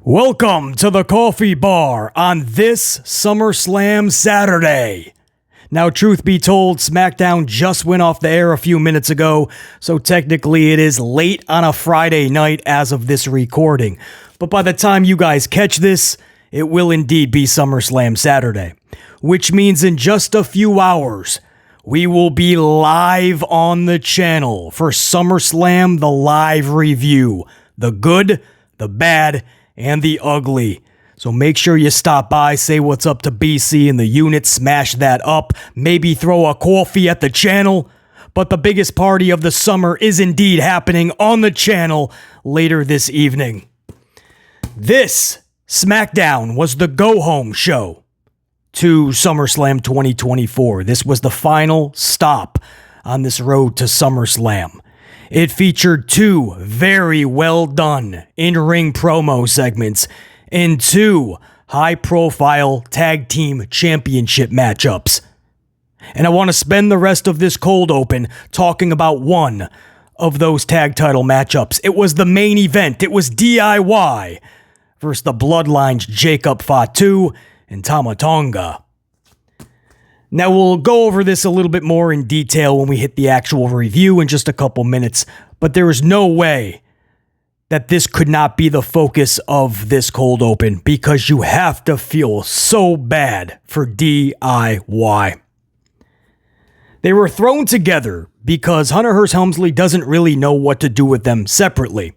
Welcome to the coffee bar on this SummerSlam Saturday. Now, truth be told, SmackDown just went off the air a few minutes ago, so technically it is late on a Friday night as of this recording. But by the time you guys catch this, it will indeed be SummerSlam Saturday, which means in just a few hours, we will be live on the channel for SummerSlam, the live review. The good, the bad, and the ugly. So make sure you stop by, say what's up to BC and the unit, smash that up, maybe throw a coffee at the channel. But the biggest party of the summer is indeed happening on the channel later this evening. This SmackDown was the go-home show to SummerSlam 2024. This was the final stop on this road to SummerSlam. It featured two very well done in-ring promo segments and two high-profile tag team championship matchups. And I want to spend the rest of this cold open talking about one of those tag title matchups. It was the main event. It was DIY versus the Bloodline's Jacob Fatu and Tama Tonga. Now, we'll go over this a little bit more in detail when we hit the actual review in just a couple minutes, but there is no way that this could not be the focus of this cold open because you have to feel so bad for DIY. They were thrown together because Hunter Hearst Helmsley doesn't really know what to do with them separately.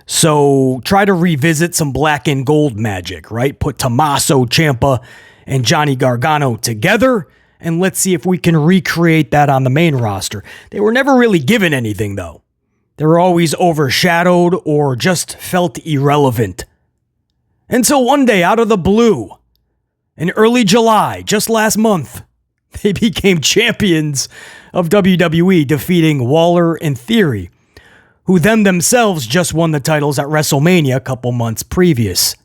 So try to revisit some black and gold magic, right? Put Tommaso Ciampa and Johnny Gargano together, and let's see if we can recreate that on the main roster. They were never really given anything, though. They were always overshadowed or just felt irrelevant. Until one day, out of the blue, in early July, just last month, they became champions of WWE, defeating Waller and Theory, who themselves just won the titles at WrestleMania a couple months previous.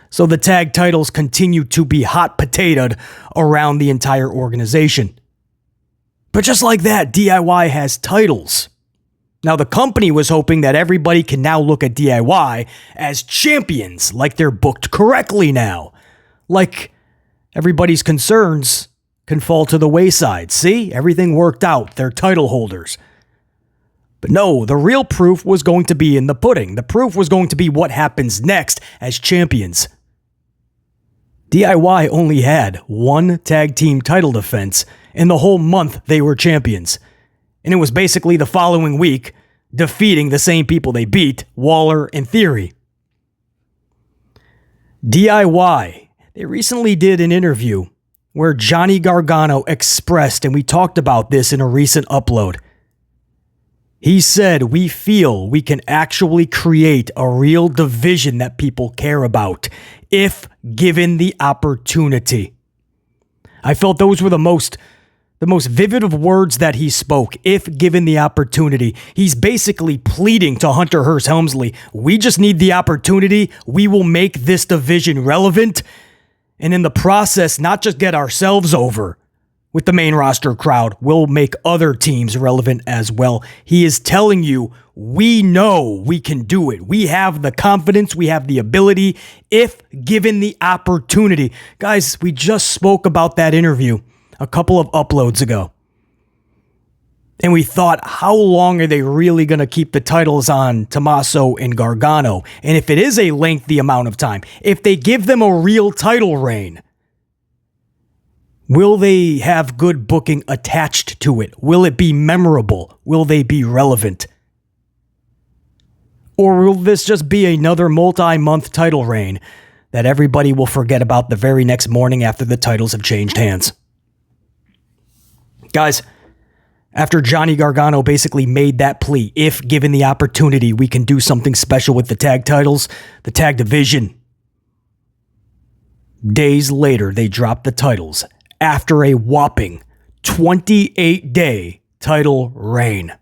So the tag titles continue to be hot potatoed around the entire organization. But just like that, DIY has titles. Now, the company was hoping that everybody can now look at DIY as champions, like they're booked correctly now. Like everybody's concerns can fall to the wayside. See, everything worked out. They're title holders. But no, the real proof was going to be in the pudding. The proof was going to be what happens next as champions. DIY only had one tag team title defense in the whole month they were champions. And it was basically the following week, defeating the same people they beat, Waller and Theory. DIY, they recently did an interview where Johnny Gargano expressed, and we talked about this in a recent upload. He said, "We feel we can actually create a real division that people care about if given the opportunity." I felt those were the most vivid of words that he spoke, if given the opportunity. He's basically pleading to Hunter Hearst Helmsley, we just need the opportunity, we will make this division relevant, and in the process, not just get ourselves over with the main roster crowd, we'll make other teams relevant as well. He is telling you, we know we can do it. We have the confidence, we have the ability, if given the opportunity. Guys, we just spoke about that interview a couple of uploads ago. And we thought, how long are they really going to keep the titles on Tommaso and Gargano? And if it is a lengthy amount of time, if they give them a real title reign, will they have good booking attached to it? Will it be memorable? Will they be relevant? Or will this just be another multi-month title reign that everybody will forget about the very next morning after the titles have changed hands? Guys, after Johnny Gargano basically made that plea, if given the opportunity, we can do something special with the tag titles, the tag division. Days later, they dropped the titles after a whopping 28-day title reign.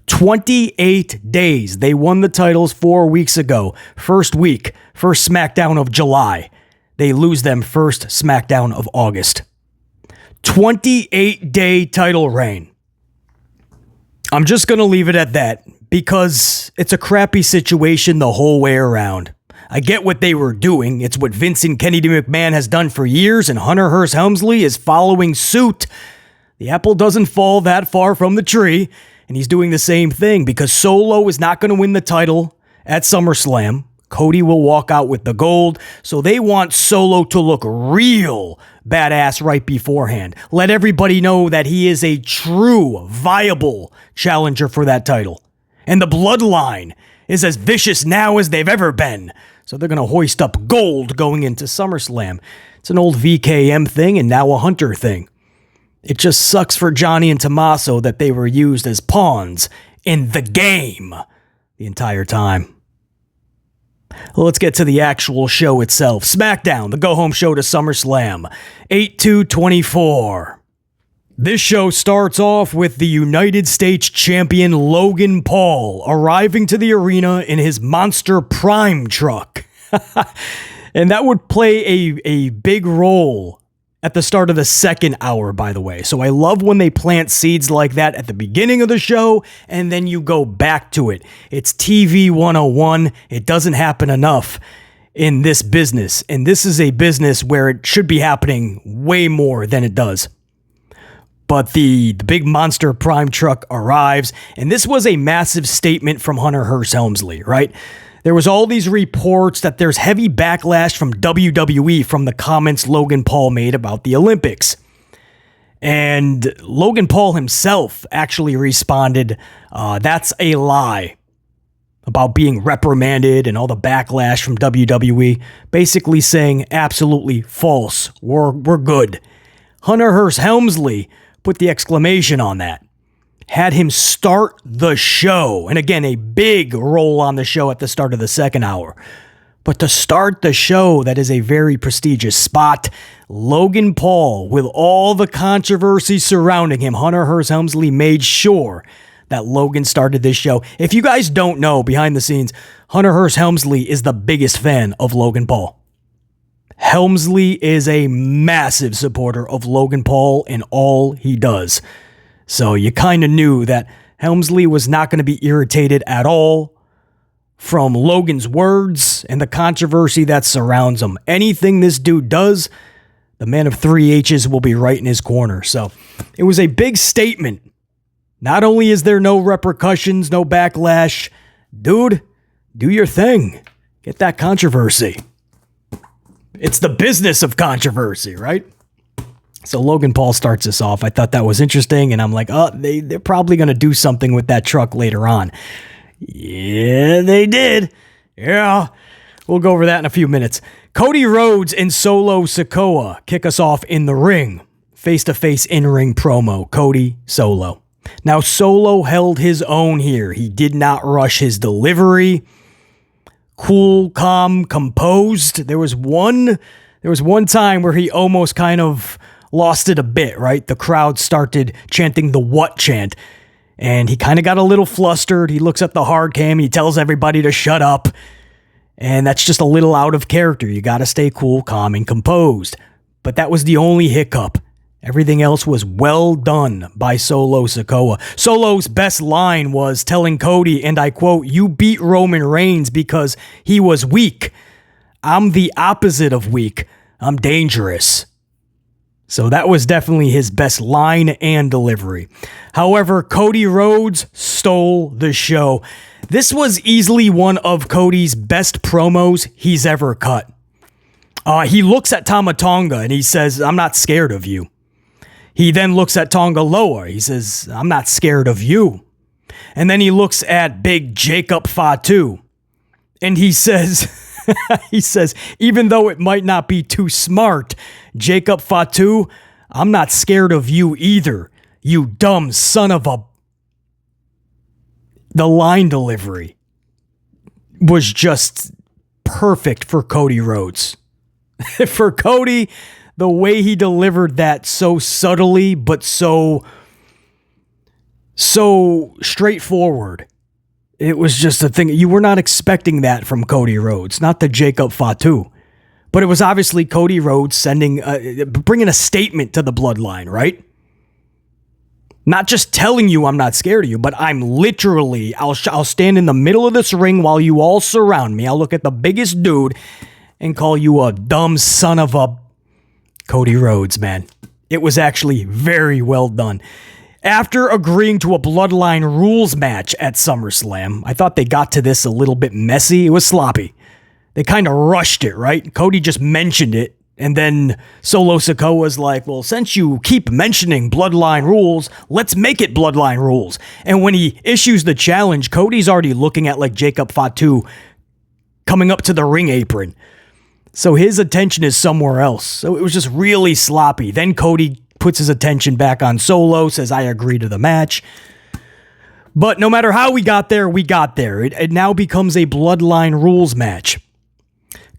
28 days. They won the titles 4 weeks ago. First week, first SmackDown of July. They lose them first SmackDown of August. 28-day title reign. I'm just going to leave it at that because it's a crappy situation the whole way around. I get what they were doing. It's what Vincent Kennedy McMahon has done for years, and Hunter Hearst Helmsley is following suit. The apple doesn't fall that far from the tree, and he's doing the same thing because Solo is not going to win the title at SummerSlam. Cody will walk out with the gold, so they want Solo to look real badass right beforehand. Let everybody know that he is a true, viable challenger for that title. And the Bloodline is as vicious now as they've ever been. So they're going to hoist up gold going into SummerSlam. It's an old VKM thing and now a Hunter thing. It just sucks for Johnny and Tommaso that they were used as pawns in the game the entire time. Well, let's get to the actual show itself. SmackDown, the go-home show to SummerSlam, 8/2/24. This show starts off with the United States champion Logan Paul arriving to the arena in his Monster Prime truck. And that would play a big role at the start of the second hour, by the way. So I love when they plant seeds like that at the beginning of the show, and then you go back to it. It's TV 101. It doesn't happen enough in this business. And this is a business where it should be happening way more than it does. But the big Monster Prime truck arrives, and this was a massive statement from Hunter Hearst Helmsley, right? There was all these reports that there's heavy backlash from WWE from the comments Logan Paul made about the Olympics. And Logan Paul himself actually responded, that's a lie, about being reprimanded and all the backlash from WWE, basically saying absolutely false, we're good. Hunter Hearst Helmsley put the exclamation on that. Had him start the show. And again, a big role on the show at the start of the second hour. But to start the show, that is a very prestigious spot. Logan Paul, with all the controversy surrounding him, Hunter Hearst Helmsley made sure that Logan started this show. If you guys don't know, behind the scenes, Hunter Hearst Helmsley is the biggest fan of Logan Paul. Helmsley is a massive supporter of Logan Paul in all he does. So you kind of knew that Helmsley was not going to be irritated at all from Logan's words and the controversy that surrounds him. Anything this dude does, the man of three H's will be right in his corner. So it was a big statement. Not only is there no repercussions, no backlash, dude, do your thing. Get that controversy. It's the business of controversy, right? So Logan Paul starts us off. I thought that was interesting, and I'm like, oh, they're probably going to do something with that truck later on. Yeah, they did. Yeah, we'll go over that in a few minutes. Cody Rhodes and Solo Sikoa kick us off in the ring. Face-to-face in-ring promo. Cody, Solo. Now, Solo held his own here. He did not rush his delivery. Cool, calm, composed. There was one time where he almost kind of lost it a bit, right? The crowd started chanting the what chant, and he kind of got a little flustered. He looks at the hard cam. He tells everybody to shut up, and that's just a little out of character. You got to stay cool, calm, and composed. But that was the only hiccup. Everything else was well done by Solo Sikoa. Solo's best line was telling Cody, and I quote, "You beat Roman Reigns because he was weak. I'm the opposite of weak. I'm dangerous." So that was definitely his best line and delivery. However, Cody Rhodes stole the show. This was easily one of Cody's best promos he's ever cut. He looks at Tama Tonga and he says, "I'm not scared of you." He then looks at Tonga Loa. He says, "I'm not scared of you." And then he looks at big Jacob Fatu. And he says, even though it might not be too smart, Jacob Fatu, "I'm not scared of you either, you dumb son of a..." The line delivery was just perfect for Cody Rhodes. For Cody, the way he delivered that so subtly, but so straightforward. It was just a thing. You were not expecting that from Cody Rhodes, not the Jacob Fatu. But it was obviously Cody Rhodes bringing a statement to the Bloodline, right? Not just telling you I'm not scared of you, but I'm literally, I'll stand in the middle of this ring while you all surround me. I'll look at the biggest dude and call you a dumb son of a Cody Rhodes, man. It was actually very well done. After agreeing to a Bloodline rules match at SummerSlam, I thought they got to this a little bit messy. It was sloppy. They kind of rushed it, right? Cody just mentioned it, and then Solo Sikoa was like, well, since you keep mentioning Bloodline rules, let's make it Bloodline rules. And when he issues the challenge, Cody's already looking at like Jacob Fatu coming up to the ring apron. So his attention is somewhere else. So it was just really sloppy. Then Cody puts his attention back on Solo, says, I agree to the match. But no matter how we got there, we got there. It now becomes a Bloodline rules match.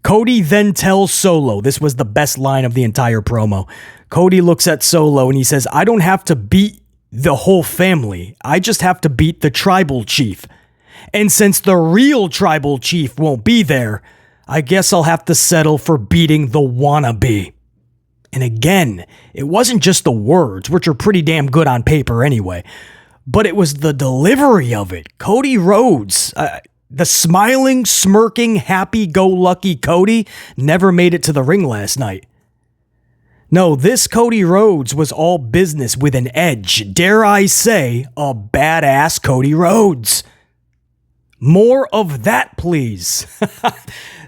Cody then tells Solo, this was the best line of the entire promo. Cody looks at Solo and he says, I don't have to beat the whole family. I just have to beat the tribal chief. And since the real tribal chief won't be there, I guess I'll have to settle for beating the wannabe. And again, it wasn't just the words, which are pretty damn good on paper anyway, but it was the delivery of it. Cody Rhodes, the smiling, smirking, happy-go-lucky Cody never made it to the ring last night. No, this Cody Rhodes was all business with an edge. Dare I say, a badass Cody Rhodes. More of that, please.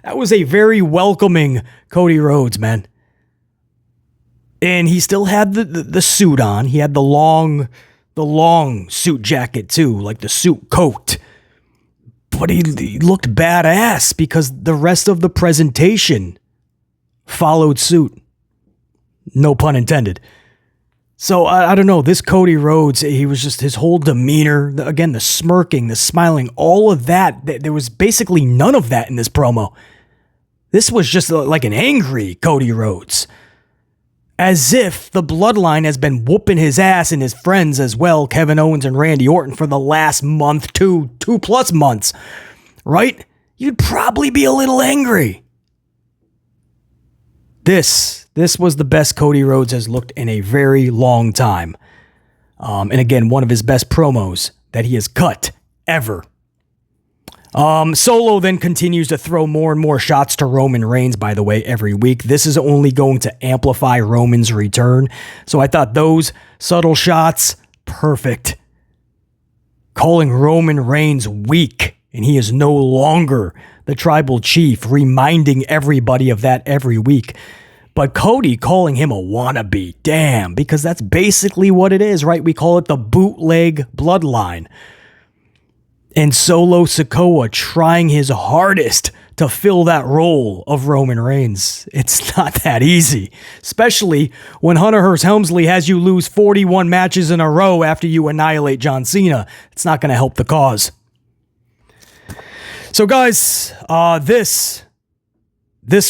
That was a very welcoming Cody Rhodes, man. And he still had the suit on. He had the long suit jacket too, like the suit coat. But he looked badass because the rest of the presentation followed suit. No pun intended. So I don't know, this Cody Rhodes, he was just, his whole demeanor, again, the smirking, the smiling, all of that, there was basically none of that in this promo. This was just like an angry Cody Rhodes. As if the Bloodline has been whooping his ass and his friends as well, Kevin Owens and Randy Orton, for the last month, two plus months, right? You'd probably be a little angry. This was the best Cody Rhodes has looked in a very long time. And again, one of his best promos that he has cut ever. Solo then continues to throw more and more shots to Roman Reigns, by the way, every week. This is only going to amplify Roman's return. So I thought those subtle shots, perfect. Calling Roman Reigns weak, and he is no longer the tribal chief, reminding everybody of that every week. But Cody calling him a wannabe, damn, because that's basically what it is, right? We call it the bootleg bloodline. And Solo Sikoa trying his hardest to fill that role of Roman Reigns. It's not that easy, especially when Hunter Hearst Helmsley has you lose 41 matches in a row after you annihilate John Cena. It's not going to help the cause. So guys, this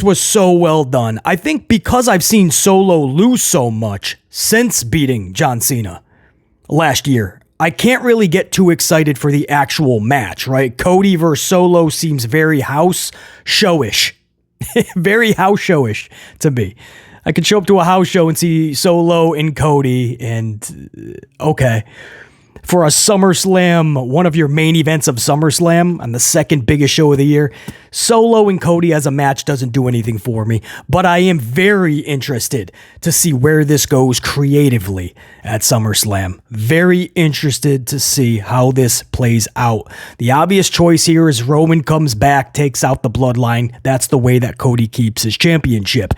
was so well done. I think because I've seen Solo lose so much since beating John Cena last year, I can't really get too excited for the actual match, right? Cody versus Solo seems very house showish. Very house showish to me. I could show up to a house show and see Solo and Cody and okay. For a SummerSlam, one of your main events of SummerSlam, on the second biggest show of the year, Solo and Cody as a match doesn't do anything for me, but I am very interested to see where this goes creatively at SummerSlam. Very interested to see how this plays out. The obvious choice here is Roman comes back, takes out the Bloodline. That's the way that Cody keeps his championship.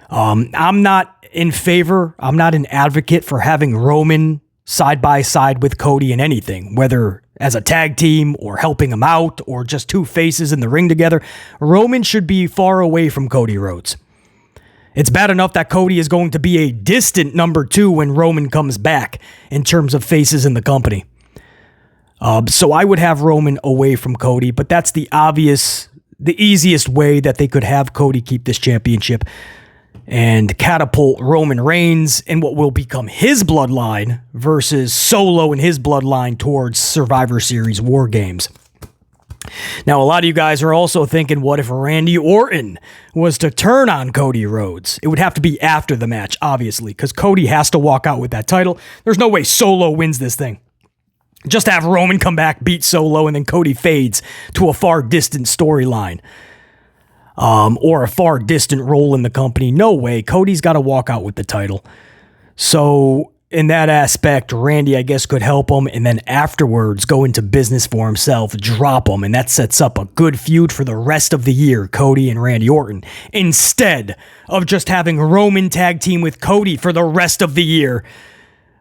I'm not in favor, I'm not an advocate for having Roman side by side with Cody in anything, whether as a tag team or helping him out or just two faces in the ring together. Roman should be far away from Cody Rhodes. It's bad enough that Cody is going to be a distant number 2 when Roman comes back in terms of faces in the company. So I would have Roman away from Cody, but that's the easiest way that they could have Cody keep this championship and catapult Roman Reigns in what will become his bloodline versus Solo and his bloodline towards Survivor Series War Games. Now, a lot of you guys are also thinking, what if Randy Orton was to turn on Cody Rhodes? It would have to be after the match, obviously, because Cody has to walk out with that title. There's no way Solo wins this thing. Just have Roman come back, beat Solo, and then Cody fades to a far distant storyline. Or a far distant role in the company. No way. Cody's got to walk out with the title. So in that aspect, Randy, I guess, could help him, and then afterwards go into business for himself, drop him, and that sets up a good feud for the rest of the year, Cody and Randy Orton, instead of just having Roman tag team with Cody for the rest of the year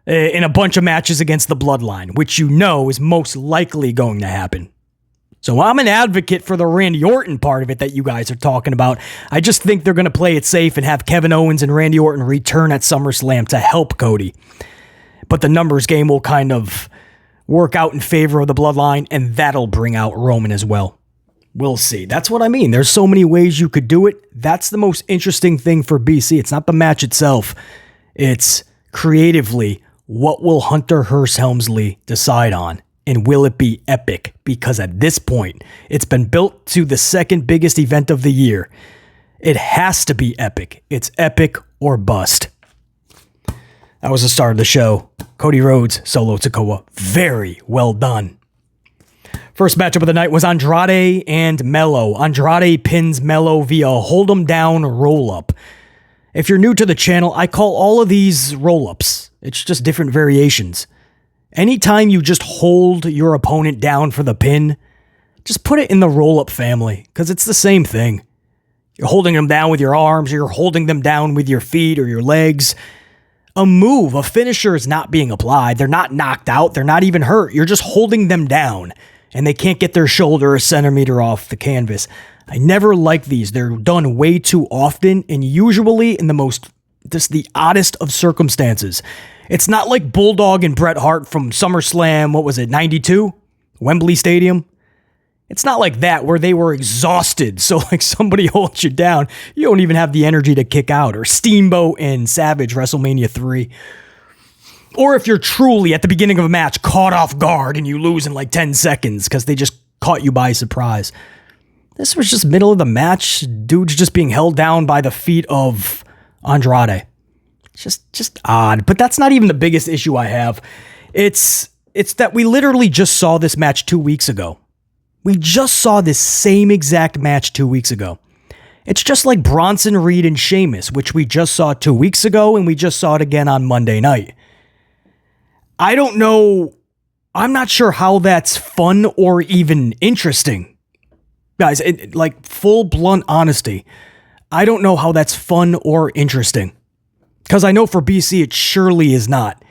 in a bunch of matches against the Bloodline, which you know is most likely going to happen. So I'm an advocate for the Randy Orton part of it that you guys are talking about. I just think they're going to play it safe and have Kevin Owens and Randy Orton return at SummerSlam to help Cody. But the numbers game will kind of work out in favor of the Bloodline, and that'll bring out Roman as well. We'll see. That's what I mean. There's so many ways you could do it. That's the most interesting thing for BC. It's not the match itself. It's creatively, what will Hunter Hearst Helmsley decide on? And will it be epic? Because at this point, it's been built to the second biggest event of the year. It has to be epic. It's epic or bust. That was the start of the show. Cody Rhodes, Solo Sikoa. Very well done. First matchup of the night was Andrade and Melo. Andrade pins Melo via a hold-em down roll-up. If you're new to the channel, I call all of these roll-ups. It's just different variations. Anytime you just hold your opponent down for the pin, just put it in the roll-up family, because it's the same thing. You're holding them down with your arms, or you're holding them down with your feet or your legs. A move, a finisher is not being applied. They're not knocked out. They're not even hurt. You're just holding them down, and they can't get their shoulder a centimeter off the canvas. I never like these. They're done way too often, and usually in the oddest of circumstances. It's not like Bulldog and Bret Hart from SummerSlam, 92? Wembley Stadium. It's not like that where they were exhausted, so like somebody holds you down, you don't even have the energy to kick out. Or Steamboat and Savage, WrestleMania 3. Or if you're truly, at the beginning of a match, caught off guard and you lose in like 10 seconds because they just caught you by surprise. This was just middle of the match. Dude's just being held down by the feet of Andrade. Just odd, but that's not even the biggest issue I have. It's that we literally just saw this match 2 weeks ago. We just saw this same exact match 2 weeks ago. It's just like Bronson Reed and Sheamus, which we just saw 2 weeks ago, and we just saw it again on Monday night. I don't know. I'm not sure how that's fun or even interesting. Guys, like full blunt honesty, I don't know how that's fun or interesting. Because I know for BC, it surely is not.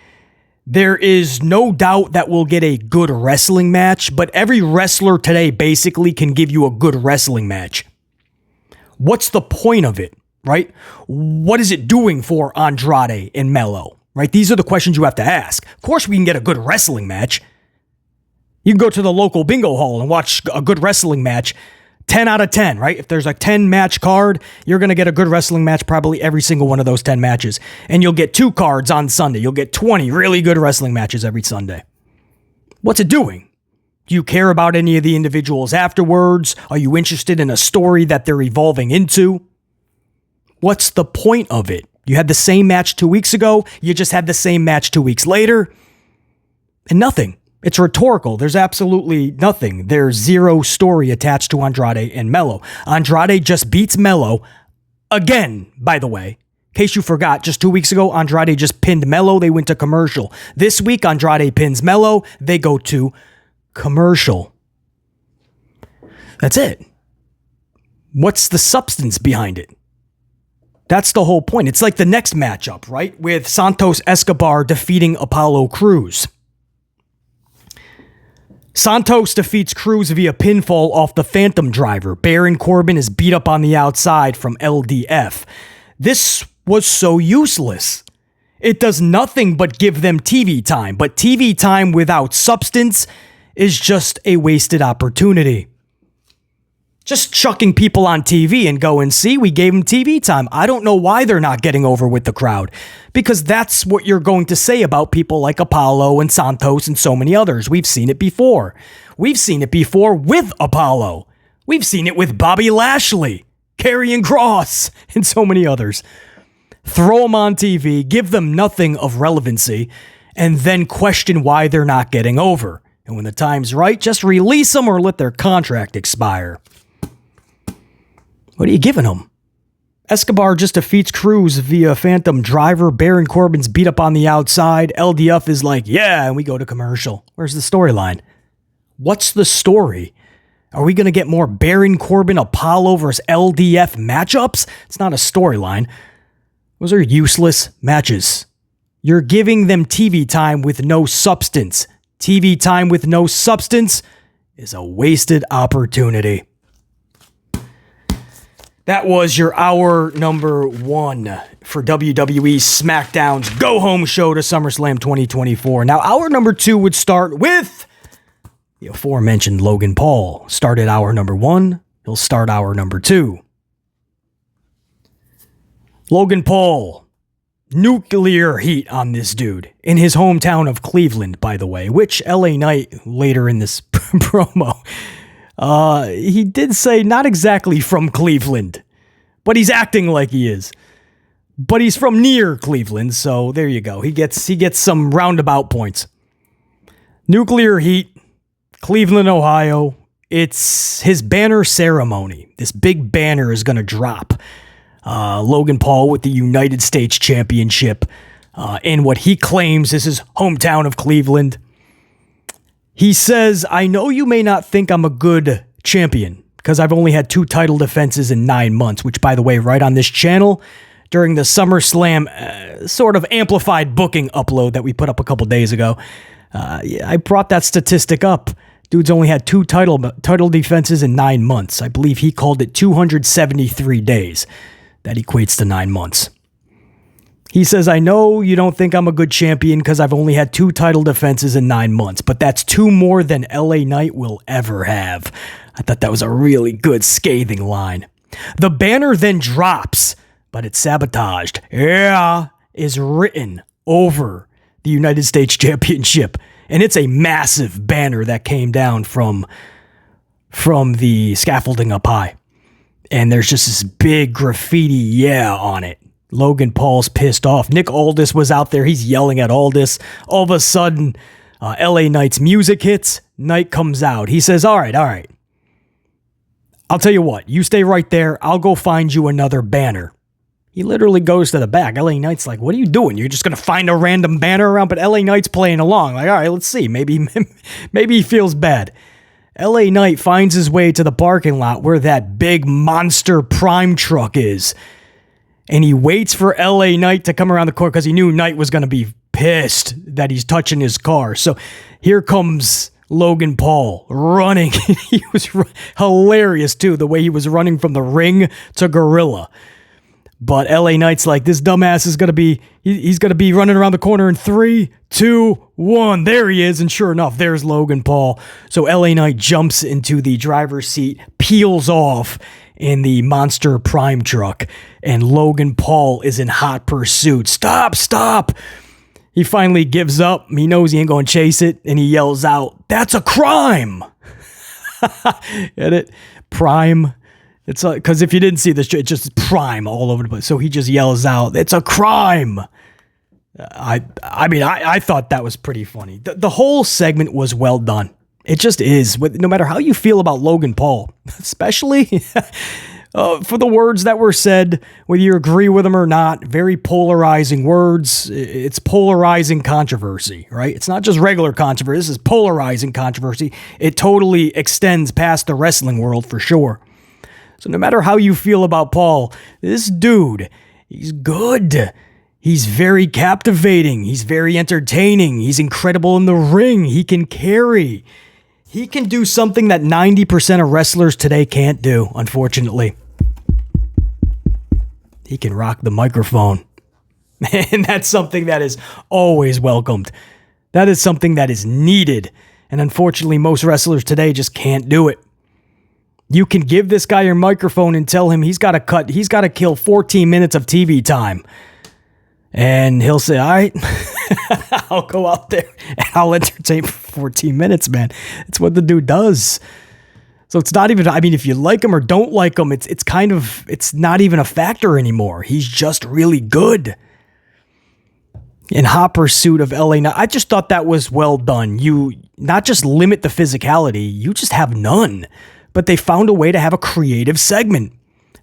There is no doubt that we'll get a good wrestling match, but every wrestler today basically can give you a good wrestling match. What's the point of it, right? What is it doing for Andrade and Melo, right? These are the questions you have to ask. Of course, we can get a good wrestling match. You can go to the local bingo hall and watch a good wrestling match. 10 out of 10, right? If there's a 10 match card, you're going to get a good wrestling match probably every single one of those 10 matches. And you'll get 2 cards on Sunday. You'll get 20 really good wrestling matches every Sunday. What's it doing? Do you care about any of the individuals afterwards? Are you interested in a story that they're evolving into? What's the point of it? You had the same match 2 weeks ago. You just had the same match 2 weeks later. And nothing. It's rhetorical. There's absolutely nothing. There's zero story attached to Andrade and Melo. Andrade just beats Melo again, by the way. In case you forgot, just 2 weeks ago, Andrade just pinned Melo. They went to commercial. This week, Andrade pins Melo. They go to commercial. That's it. What's the substance behind it? That's the whole point. It's like the next matchup, right? With Santos Escobar defeating Apollo Crews. Santos defeats Crews via pinfall off the Phantom Driver. Baron Corbin is beat up on the outside from LDF. This was so useless. It does nothing but give them TV time, but TV time without substance is just a wasted opportunity. Just chucking people on TV and go and see, we gave them TV time. I don't know why they're not getting over with the crowd, because that's what you're going to say about people like Apollo and Santos and so many others. We've seen it before. We've seen it before with Apollo. We've seen it with Bobby Lashley, Karrion Kross, and so many others. Throw them on TV, give them nothing of relevancy, and then question why they're not getting over. And when the time's right, just release them or let their contract expire. What are you giving them? Escobar just defeats Cruz via Phantom Driver. Baron Corbin's beat up on the outside. LDF is like, yeah, and we go to commercial. Where's the storyline? What's the story? Are we going to get more Baron Corbin, Apollo versus LDF matchups? It's not a storyline. Those are useless matches. You're giving them TV time with no substance. TV time with no substance is a wasted opportunity. That was your hour number 1 for WWE SmackDown's go-home show to SummerSlam 2024. Now, hour number 2 would start with the aforementioned Logan Paul. Started hour number 1. He'll start hour number 2. Logan Paul. Nuclear heat on this dude. In his hometown of Cleveland, by the way, which LA Knight later in this promo... he did say not exactly from Cleveland, but he's acting like he is. But he's from near Cleveland, so there you go. He gets some roundabout points. Nuclear heat, Cleveland, Ohio. It's his banner ceremony. This big banner is going to drop. Logan Paul with the United States Championship in what he claims is his hometown of Cleveland. He says, I know you may not think I'm a good champion because I've only had 2 title defenses in 9 months, which, by the way, right on this channel during the SummerSlam sort of amplified booking upload that we put up a couple days ago, I brought that statistic up. Dude's only had 2 title defenses in 9 months. I believe he called it 273 days. That equates to 9 months. He says, I know you don't think I'm a good champion because I've only had 2 title defenses in 9 months, but that's 2 more than LA Knight will ever have. I thought that was a really good scathing line. The banner then drops, but it's sabotaged. Yeah, is written over the United States Championship. And it's a massive banner that came down from the scaffolding up high. And there's just this big graffiti yeah on it. Logan Paul's pissed off. Nick Aldis was out there. He's yelling at Aldis. All of a sudden, LA Knight's music hits. Knight comes out. He says, all right. I'll tell you what. You stay right there. I'll go find you another banner. He literally goes to the back. LA Knight's like, what are you doing? You're just going to find a random banner around? But LA Knight's playing along. Like, all right, let's see. Maybe he feels bad. LA Knight finds his way to the parking lot where that big monster prime truck is. And he waits for LA Knight to come around the corner because he knew Knight was going to be pissed that he's touching his car. So here comes Logan Paul running. He was hilarious, too, the way he was running from the ring to Gorilla. But LA Knight's like, this dumbass is going to be, he's going to be running around the corner in 3, 2, 1. There he is. And sure enough, there's Logan Paul. So LA Knight jumps into the driver's seat, peels off in the monster prime truck, and Logan Paul is in hot pursuit. Stop. He finally gives up. He knows he ain't going to chase it, and he yells out, that's a crime. Get it? Prime. It's because if you didn't see this, it's just prime all over the place. So he just yells out, it's a crime. I mean, I thought that was pretty funny. The whole segment was well done. It just is. No matter how you feel about Logan Paul, especially for the words that were said, whether you agree with them or not, very polarizing words. It's polarizing controversy, right? It's not just regular controversy. This is polarizing controversy. It totally extends past the wrestling world for sure. So no matter how you feel about Paul, this dude, he's good. He's very captivating. He's very entertaining. He's incredible in the ring. He can carry. He can do something that 90% of wrestlers today can't do, unfortunately. He can rock the microphone. And that's something that is always welcomed. That is something that is needed. And unfortunately, most wrestlers today just can't do it. You can give this guy your microphone and tell him he's got to kill 14 minutes of TV time. And he'll say, all right. I'll go out there and I'll entertain for 14 minutes, man. It's what the dude does. So it's not even, I mean, if you like him or don't like him, it's not even a factor anymore. He's just really good. In hot pursuit of LA. Now, I just thought that was well done. You not just limit the physicality, you just have none. But they found a way to have a creative segment.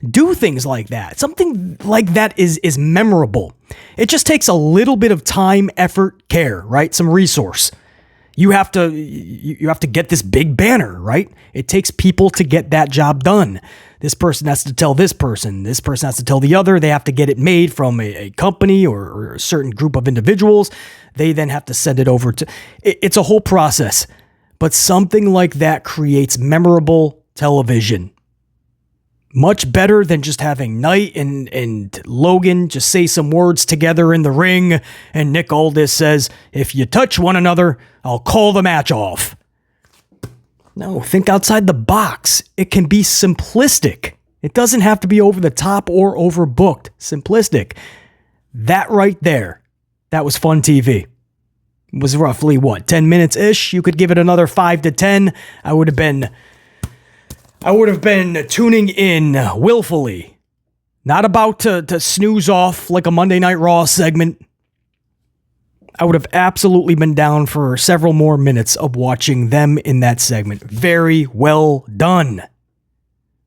Do things like that. Something like that is memorable. It just takes a little bit of time, effort, care, right? Some resource. You have to get this big banner, right? It takes people to get that job done. This person has to tell this person has to tell the other. They have to get it made from a company or a certain group of individuals. They then have to send it over to, it's a whole process. But something like that creates memorable television. Much better than just having Knight and Logan just say some words together in the ring, and Nick Aldis says, "If you touch one another, I'll call the match off." No, think outside the box. It can be simplistic. It doesn't have to be over the top or overbooked. Simplistic. That right there, that was fun TV. It was roughly, 10 minutes-ish? You could give it another 5 to 10. I would have been tuning in willfully. Not about to snooze off like a Monday Night Raw segment. I would have absolutely been down for several more minutes of watching them in that segment. Very well done.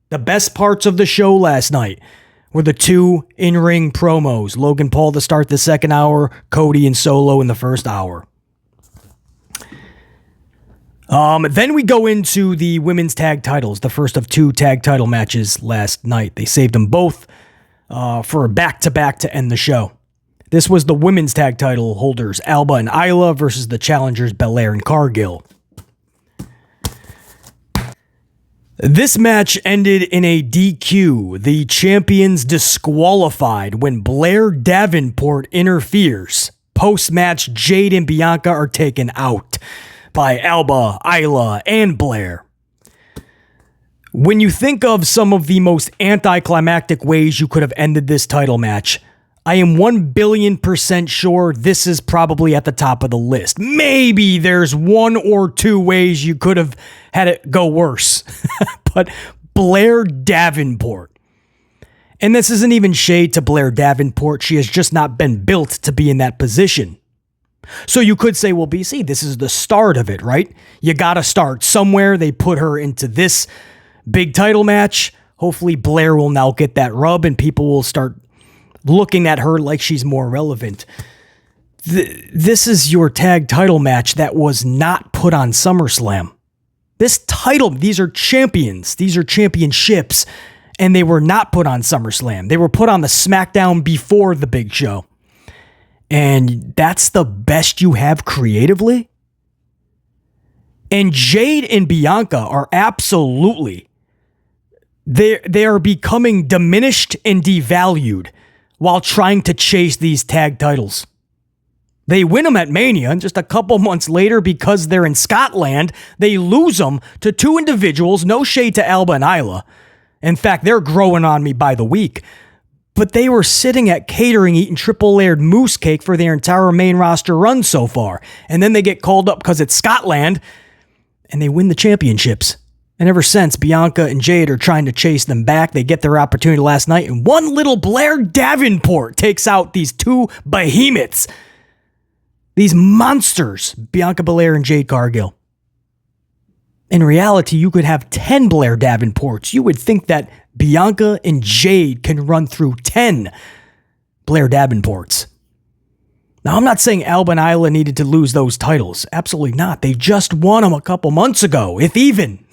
The best parts of the show last night were the 2 in-ring promos. Logan Paul to start the second hour, Cody and Solo in the first hour. Then we go into the women's tag titles, the first of 2 tag title matches last night. They saved them both for a back-to-back to end the show. This was the women's tag title holders, Alba and Isla, versus the challengers, Belair and Cargill. This match ended in a DQ. The champions disqualified when Blair Davenport interferes. Post-match, Jade and Bianca are taken out by Alba, Isla, and Blair. When you think of some of the most anticlimactic ways you could have ended this title match, I am 1,000,000,000% sure this is probably at the top of the list. Maybe there's 1 or 2 ways you could have had it go worse. But Blair Davenport. And this isn't even shade to Blair Davenport. She has just not been built to be in that position. So you could say, well, BC, this is the start of it, right? You got to start somewhere. They put her into this big title match. Hopefully Blair will now get that rub and people will start looking at her like she's more relevant. This is your tag title match that was not put on SummerSlam. This title, these are champions. These are championships. And they were not put on SummerSlam. They were put on the SmackDown before the big show. And that's the best you have creatively? And Jade and Bianca are absolutely, they are becoming diminished and devalued while trying to chase these tag titles. They win them at Mania, and just a couple months later, because they're in Scotland, they lose them to 2 individuals, no shade to Alba and Isla. In fact, they're growing on me by the week. But they were sitting at catering eating triple-layered moose cake for their entire main roster run so far. And then they get called up because it's Scotland, and they win the championships. And ever since, Bianca and Jade are trying to chase them back. They get their opportunity last night, and one little Blair Davenport takes out these 2 behemoths. These monsters, Bianca Belair and Jade Cargill. In reality, you could have 10 Blair Davenports. You would think that Bianca and Jade can run through 10 Blair Davenports. Now, I'm not saying Alba and Isla needed to lose those titles. Absolutely not. They just won them a couple months ago, if even.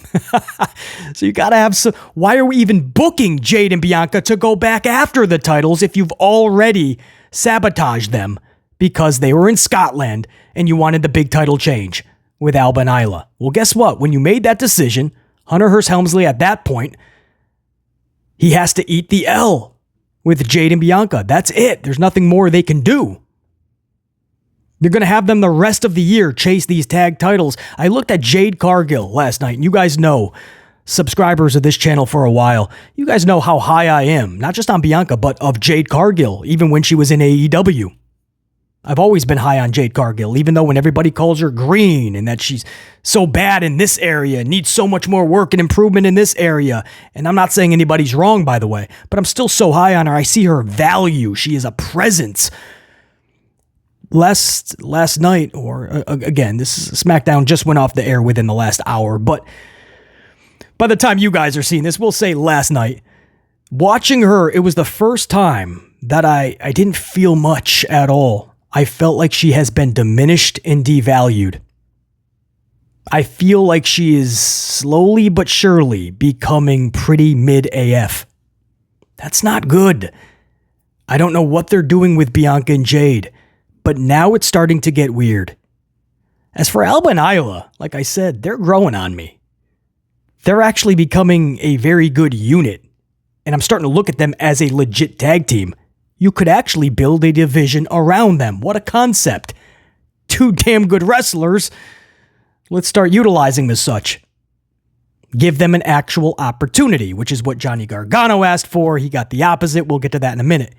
So you got to have some... Why are we even booking Jade and Bianca to go back after the titles if you've already sabotaged them because they were in Scotland and you wanted the big title change with Alba and Isla? Well, guess what? When you made that decision, Hunter Hearst Helmsley at that point, he has to eat the L with Jade and Bianca. That's it. There's nothing more they can do. You're going to have them the rest of the year chase these tag titles. I looked at Jade Cargill last night, and you guys know, subscribers of this channel for a while, you guys know how high I am, not just on Bianca, but of Jade Cargill, even when she was in AEW. I've always been high on Jade Cargill, even though when everybody calls her green and that she's so bad in this area, needs so much more work and improvement in this area. And I'm not saying anybody's wrong, by the way, but I'm still so high on her. I see her value. She is a presence. Last night, or again, this is SmackDown just went off the air within the last hour, but by the time you guys are seeing this, we'll say last night, watching her, it was the first time that I didn't feel much at all. I felt like she has been diminished and devalued. I feel like she is slowly but surely becoming pretty mid AF. That's not good. I don't know what they're doing with Bianca and Jade, but now it's starting to get weird. As for Alba and Isla, like I said, they're growing on me. They're actually becoming a very good unit, and I'm starting to look at them as a legit tag team. You could actually build a division around them. What a concept. Two damn good wrestlers. Let's start utilizing them as such. Give them an actual opportunity, which is what Johnny Gargano asked for. He got the opposite. We'll get to that in a minute.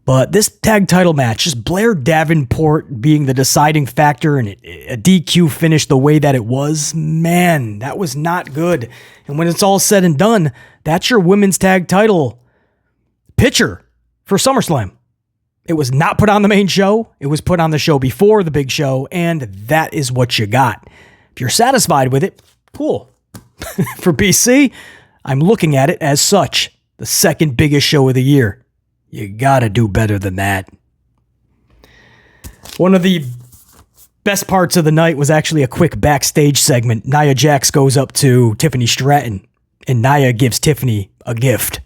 But this tag title match, just Blair Davenport being the deciding factor and a DQ finish the way that it was, man, that was not good. And when it's all said and done, that's your women's tag title picture for SummerSlam. It was not put on the main show. It was put on the show before the big show, and that is what you got. If you're satisfied with it, cool. For BC, I'm looking at it as such. The second biggest show of the year. You gotta do better than that. One of the best parts of the night was actually a quick backstage segment. Nia Jax goes up to Tiffany Stratton, and Nia gives Tiffany a gift.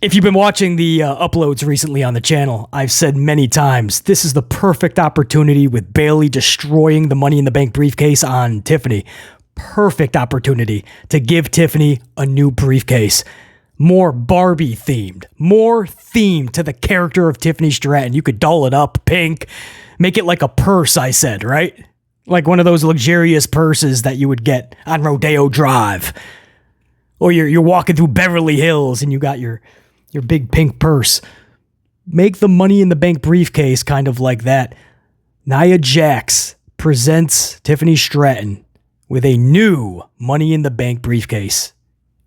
If you've been watching the uploads recently on the channel, I've said many times, this is the perfect opportunity with Bayley destroying the Money in the Bank briefcase on Tiffany. Perfect opportunity to give Tiffany a new briefcase. More Barbie themed. More themed to the character of Tiffany Stratton. You could doll it up pink. Make it like a purse, I said, right? Like one of those luxurious purses that you would get on Rodeo Drive. Or you're walking through Beverly Hills and you got your big pink purse. Make the Money in the Bank briefcase kind of like that. Nia Jax presents Tiffany Stratton with a new Money in the Bank briefcase.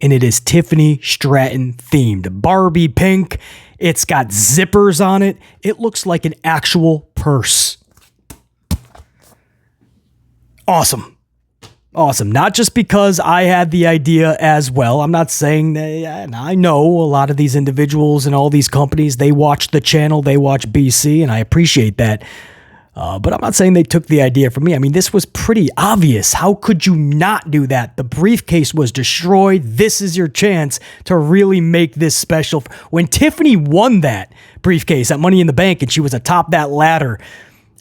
And it is Tiffany Stratton themed. Barbie pink. It's got zippers on it. It looks like an actual purse. Awesome. Awesome. Not just because I had the idea as well. I'm not saying that. I know a lot of these individuals and all these companies, they watch the channel, they watch BC, and I appreciate that. But I'm not saying they took the idea from me. I mean, this was pretty obvious. How could you not do that? The briefcase was destroyed. This is your chance to really make this special. When Tiffany won that briefcase at Money in the Bank and she was atop that ladder,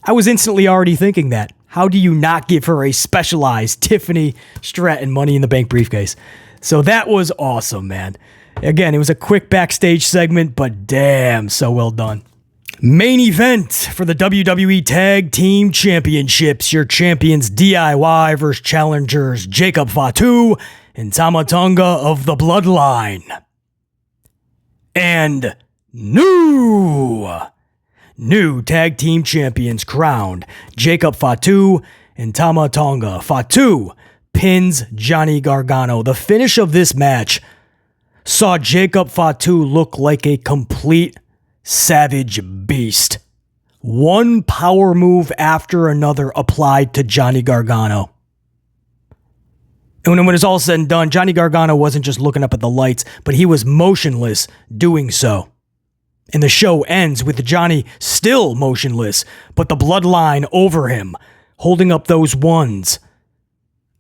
I was instantly already thinking that. How do you not give her a specialized Tiffany Stratton Money in the Bank briefcase? So that was awesome, man. Again, it was a quick backstage segment, but damn, so well done. Main event for the WWE Tag Team Championships. Your champions DIY versus challengers Jacob Fatu and Tama Tonga of the Bloodline. And new tag team champions crowned. Jacob Fatu and Tama Tonga. Fatu pins Johnny Gargano. The finish of this match saw Jacob Fatu look like a complete savage beast. One power move after another applied to Johnny Gargano. And when it was all said and done, Johnny Gargano wasn't just looking up at the lights, but he was motionless doing so. And the show ends with Johnny still motionless, but the Bloodline over him, holding up those ones.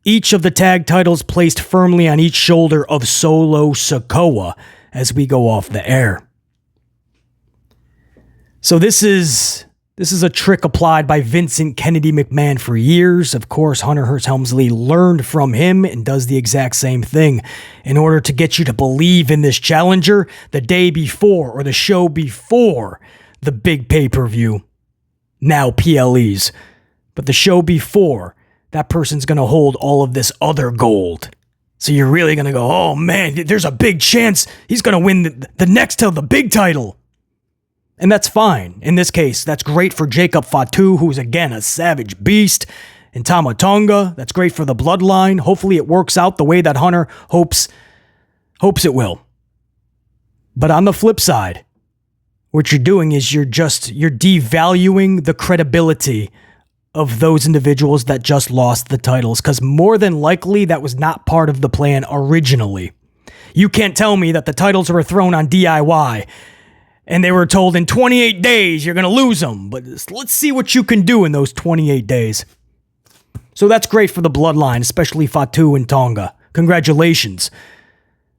Each of the tag titles placed firmly on each shoulder of Solo Sikoa as we go off the air. So this is a trick applied by Vincent Kennedy McMahon for years. Of course, Hunter Hearst Helmsley learned from him and does the exact same thing. In order to get you to believe in this challenger the day before or the show before the big pay-per-view, now PLEs, but the show before, that person's going to hold all of this other gold. So you're really going to go, oh man, there's a big chance he's going to win the next title, the big title. And that's fine. In this case, that's great for Jacob Fatu, who's again a savage beast. And Tama Tonga, that's great for the Bloodline. Hopefully it works out the way that Hunter hopes it will. But on the flip side, what you're doing is you're devaluing the credibility of those individuals that just lost the titles, because more than likely that was not part of the plan originally. You can't tell me that the titles were thrown on DIY and they were told in 28 days you're going to lose them, but let's see what you can do in those 28 days. So that's great for the Bloodline, especially Fatu and Tonga. Congratulations.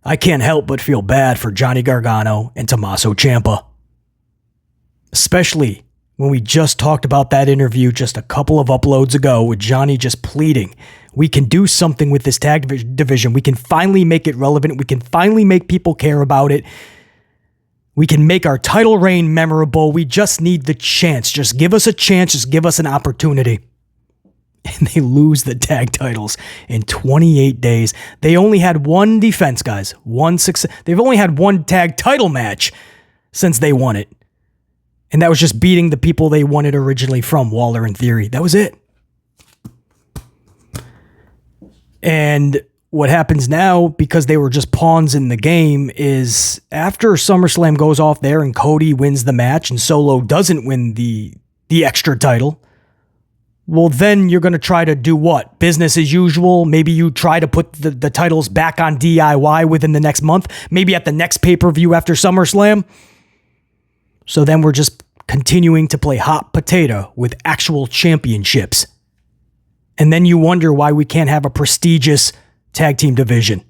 I can't help but feel bad for Johnny Gargano and Tommaso Ciampa. Especially when we just talked about that interview just a couple of uploads ago with Johnny just pleading, we can do something with this tag division. We can finally make it relevant. We can finally make people care about it. We can make our title reign memorable. We just need the chance. Just give us a chance. Just give us an opportunity. And they lose the tag titles in 28 days. They only had one defense, guys. One success. They've only had one tag title match since they won it. And that was just beating the people they won it originally from, Waller and Theory. That was it. And what happens now, because they were just pawns in the game, is after SummerSlam goes off there and Cody wins the match and Solo doesn't win the extra title, well, then you're going to try to do what? Business as usual. Maybe you try to put the titles back on DIY within the next month. Maybe at the next pay-per-view after SummerSlam. So then we're just continuing to play hot potato with actual championships. And then you wonder why we can't have a prestigious tag team division.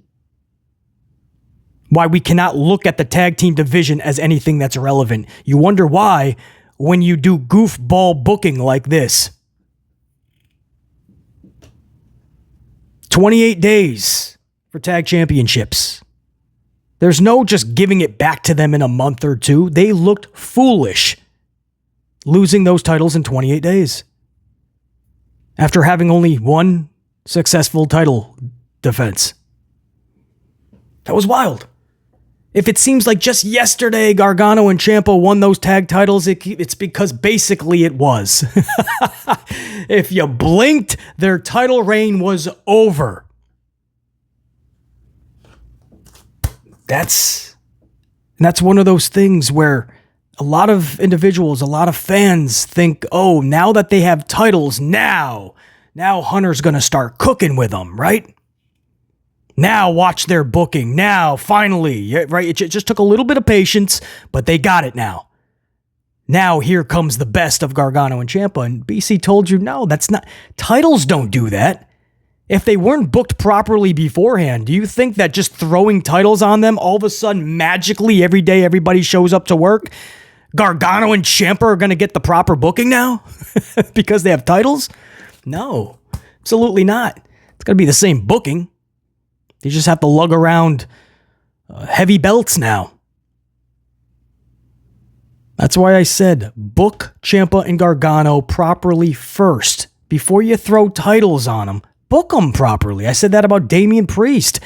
Why we cannot look at the tag team division as anything that's relevant. You wonder why when you do goofball booking like this. 28 days for tag championships. There's no just giving it back to them in a month or two. They looked foolish losing those titles in 28 days. After having only one successful title defense. That was wild. If it seems like just yesterday Gargano and Ciampa won those tag titles, it's because basically it was. If you blinked, their title reign was over. That's one of those things where a lot of individuals, a lot of fans think, oh, now that they have titles, now Hunter's going to start cooking with them, right? Now watch their booking. Now, finally, right? It just took a little bit of patience, but they got it now. Now here comes the best of Gargano and Ciampa. And BC told you, no, that's not. Titles don't do that. If they weren't booked properly beforehand, do you think that just throwing titles on them, all of a sudden, magically, every day everybody shows up to work, Gargano and Ciampa are going to get the proper booking now? Because they have titles? No, absolutely not. It's going to be the same booking. They just have to lug around heavy belts now. That's why I said book Ciampa and Gargano properly first. Before you throw titles on them, book them properly. I said that about Damian Priest.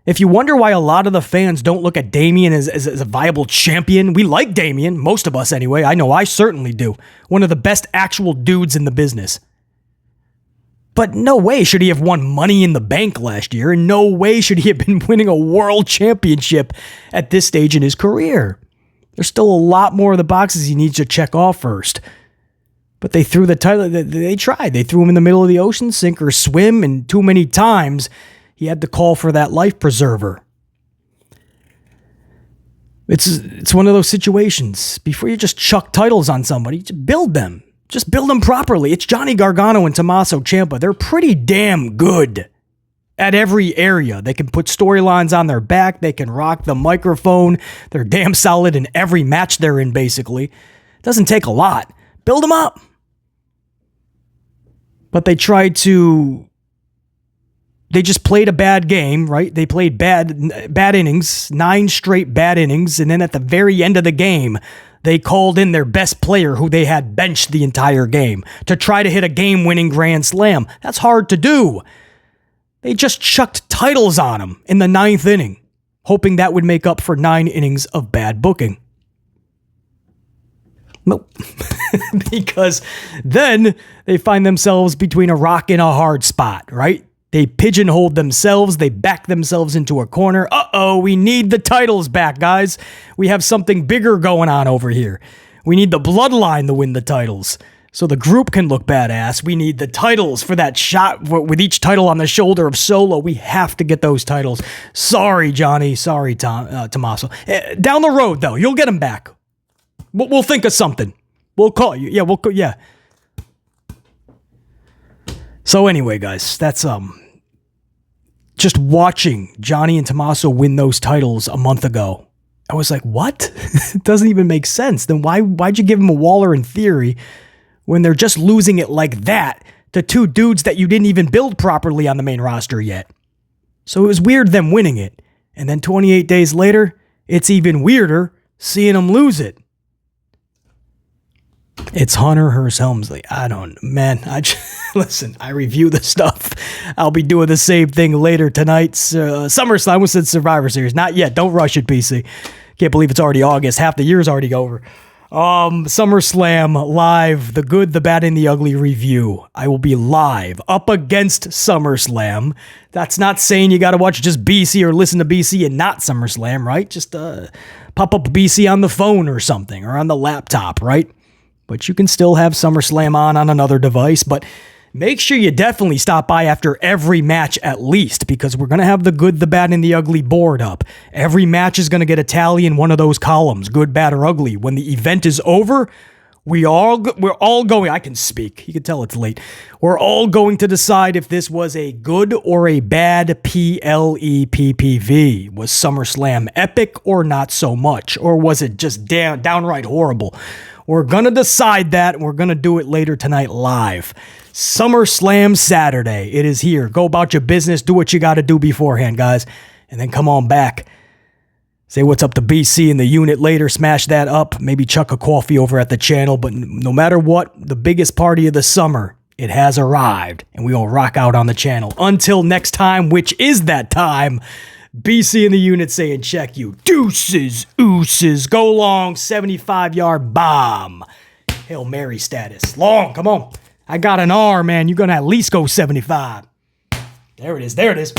If you wonder why a lot of the fans don't look at Damian as a viable champion, we like Damian, most of us anyway. I know I certainly do. One of the best actual dudes in the business. But no way should he have won Money in the Bank last year, and no way should he have been winning a world championship at this stage in his career. There's still a lot more of the boxes he needs to check off first. But they threw the title, they tried. They threw him in the middle of the ocean, sink or swim, and too many times he had to call for that life preserver. It's one of those situations. Before you just chuck titles on somebody, just build them. Just build them properly. It's Johnny Gargano and Tommaso Ciampa. They're pretty damn good at every area. They can put storylines on their back. They can rock the microphone. They're damn solid in every match they're in, basically. It doesn't take a lot. Build them up. But they just played a bad game, right? They played bad innings, 9 straight bad innings, and then at the very end of the game, they called in their best player who they had benched the entire game to try to hit a game-winning grand slam. That's hard to do. They just chucked titles on him in the 9th inning, hoping that would make up for 9 innings of bad booking. Nope. Because then they find themselves between a rock and a hard spot, right? They pigeonholed themselves. They back themselves into a corner. Uh-oh, we need the titles back, guys. We have something bigger going on over here. We need the Bloodline to win the titles so the group can look badass. We need the titles for that shot with each title on the shoulder of Solo. We have to get those titles. Sorry, Johnny. Sorry, Tommaso. Down the road, though, you'll get them back. We'll think of something. We'll call you. Yeah. So anyway, guys, that's just watching Johnny and Tommaso win those titles a month ago. I was like, what? It doesn't even make sense. Then why'd you give him a Waller in theory when they're just losing it like that to two dudes that you didn't even build properly on the main roster yet? So it was weird them winning it. And then 28 days later, it's even weirder seeing them lose it. It's Hunter Hearst Helmsley. Listen, I review the stuff. I'll be doing the same thing later tonight. SummerSlam, I almost said Survivor Series. Not yet. Don't rush it, PC. Can't believe it's already August. Half the year's already over. SummerSlam live, the good, the bad, and the ugly review. I will be live up against SummerSlam. That's not saying you got to watch just BC or listen to BC and not SummerSlam, right? Just pop up BC on the phone or something or on the laptop, right? But you can still have SummerSlam on another device. But make sure you definitely stop by after every match at least, because we're going to have the good, the bad, and the ugly board up. Every match is going to get a tally in one of those columns, good, bad, or ugly. When the event is over, we're all going, I can speak. You can tell it's late. We're all going to decide if this was a good or a bad PLEPPV. Was SummerSlam epic or not so much? Or was it just downright horrible? We're going to decide that, and we're going to do it later tonight live. SummerSlam Saturday. It is here. Go about your business. Do what you got to do beforehand, guys. And then come on back. Say what's up to BC in the unit later. Smash that up. Maybe chuck a coffee over at the channel. But no matter what, the biggest party of the summer, it has arrived. And we will rock out on the channel. Until next time, which is that time, BC in the unit saying check you. Deuces, ooses. Go long, 75-yard bomb. Hail Mary status. Long, come on. I got an R, man. You're going to at least go 75. There it is.